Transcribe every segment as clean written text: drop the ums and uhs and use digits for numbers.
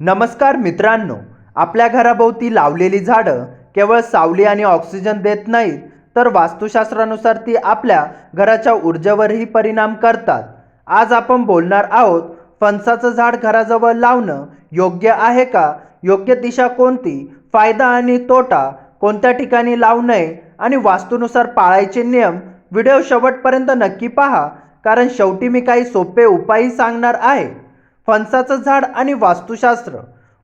नमस्कार मित्रांनो, आपल्या घराभोवती लावलेली झाडं केवळ सावली आणि ऑक्सिजन देत नाहीत, तर वास्तुशास्त्रानुसार ती आपल्या घराच्या ऊर्जेवरही परिणाम करतात. आज आपण बोलणार आहोत, फणसाचं झाड घराजवळ लावणं योग्य आहे का? योग्य दिशा कोणती? फायदा आणि तोटा, कोणत्या ठिकाणी लावू नये आणि वास्तुनुसार पाळायचे नियम. व्हिडिओ शेवटपर्यंत नक्की पहा, कारण शेवटी मी काही सोपे उपायही सांगणार आहे. फणसाचं झाड आणि वास्तुशास्त्र.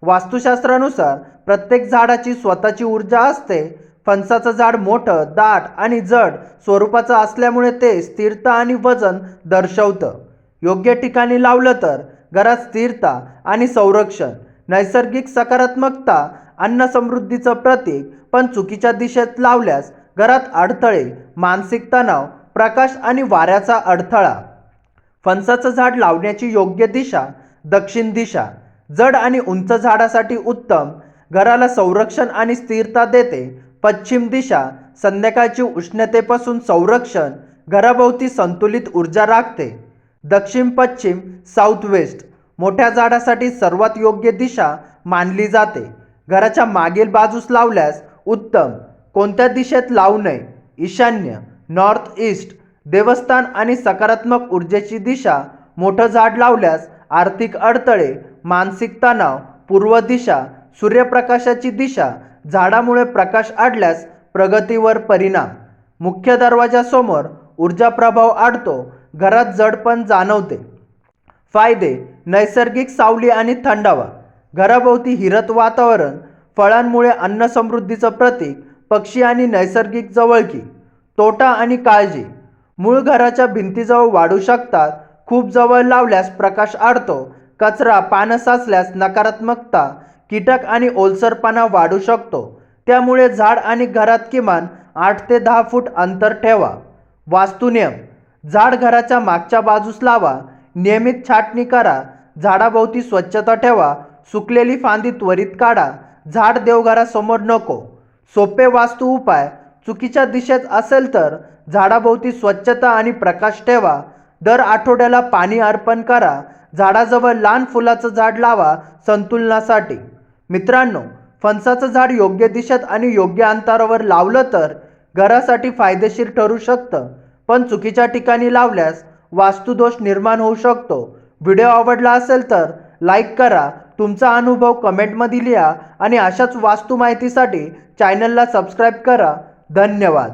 वास्तुशास्त्रानुसार प्रत्येक झाडाची स्वतःची ऊर्जा असते. फणसाचं झाड मोठं, दाट आणि जड स्वरूपाचं असल्यामुळे ते स्थिरता आणि वजन दर्शवतं. योग्य ठिकाणी लावलं तर घरात स्थिरता आणि संरक्षण, नैसर्गिक सकारात्मकता, अन्न समृद्धीचं प्रतीक. पण चुकीच्या दिशेत लावल्यास घरात अडथळे, मानसिक तणाव, प्रकाश आणि वाऱ्याचा अडथळा. फणसाचं झाड लावण्याची योग्य दिशा. दक्षिण दिशा जड आणि उंच झाडासाठी उत्तम, घराला संरक्षण आणि स्थिरता देते. पश्चिम दिशा संध्याकाळची उष्णतेपासून संरक्षण, घराभोवती संतुलित ऊर्जा राखते. दक्षिण पश्चिम साऊथ वेस्ट मोठ्या झाडासाठी सर्वात योग्य दिशा मानली जाते. घराच्या मागील बाजूस लावल्यास उत्तम. कोणत्या दिशेत लावू नये? ईशान्य नॉर्थ ईस्ट देवस्थान आणि सकारात्मक ऊर्जेची दिशा. मोठं झाड लावल्यास आर्थिक अडथळे, मानसिक तणाव. पूर्व दिशा सूर्यप्रकाशाची दिशा, झाडामुळे प्रकाश अडल्यास प्रगतीवर परिणाम. मुख्य दरवाजासमोर ऊर्जा प्रभाव अडतो, घरात जडपण जाणवते. फायदे. नैसर्गिक सावली आणि थंडावा, घराभोवती हिरत वातावरण, फळांमुळे अन्न समृद्धीचं प्रतीक, पक्षी आणि नैसर्गिक जवळकी. तोटा आणि काळजी. मूळ घराच्या भिंतीजवळ वाढू शकतात. खूप जवळ लावल्यास प्रकाश अडतो, कचरा, पानं साचल्यास नकारात्मकता, कीटक आणि ओलसरपणा वाढू शकतो. त्यामुळे झाड आणि घरात किमान 8 ते 10 फूट अंतर ठेवा. वास्तुनियम. झाड घराच्या मागच्या बाजूस लावा. नियमित छाटणी करा. झाडाभोवती स्वच्छता ठेवा. सुकलेली फांदी त्वरित काढा. झाड देवघरासमोर नको. सोपे वास्तू उपाय. चुकीच्या दिशेत असेल तर झाडाभोवती स्वच्छता आणि प्रकाश ठेवा. दर आठवड्याला पाणी अर्पण करा. झाडाजवळ लहान फुलाचं झाड लावा संतुलनासाठी. मित्रांनो, फणसाचं झाड योग्य दिशेत आणि योग्य अंतरावर लावलं तर घरासाठी फायदेशीर ठरू शकतं, पण चुकीच्या ठिकाणी लावल्यास वास्तुदोष निर्माण होऊ शकतो. व्हिडिओ आवडला असेल तर लाईक करा, तुमचा अनुभव कमेंटमध्ये लिहा आणि अशाच वास्तू माहितीसाठी चॅनलला सबस्क्राईब करा. धन्यवाद.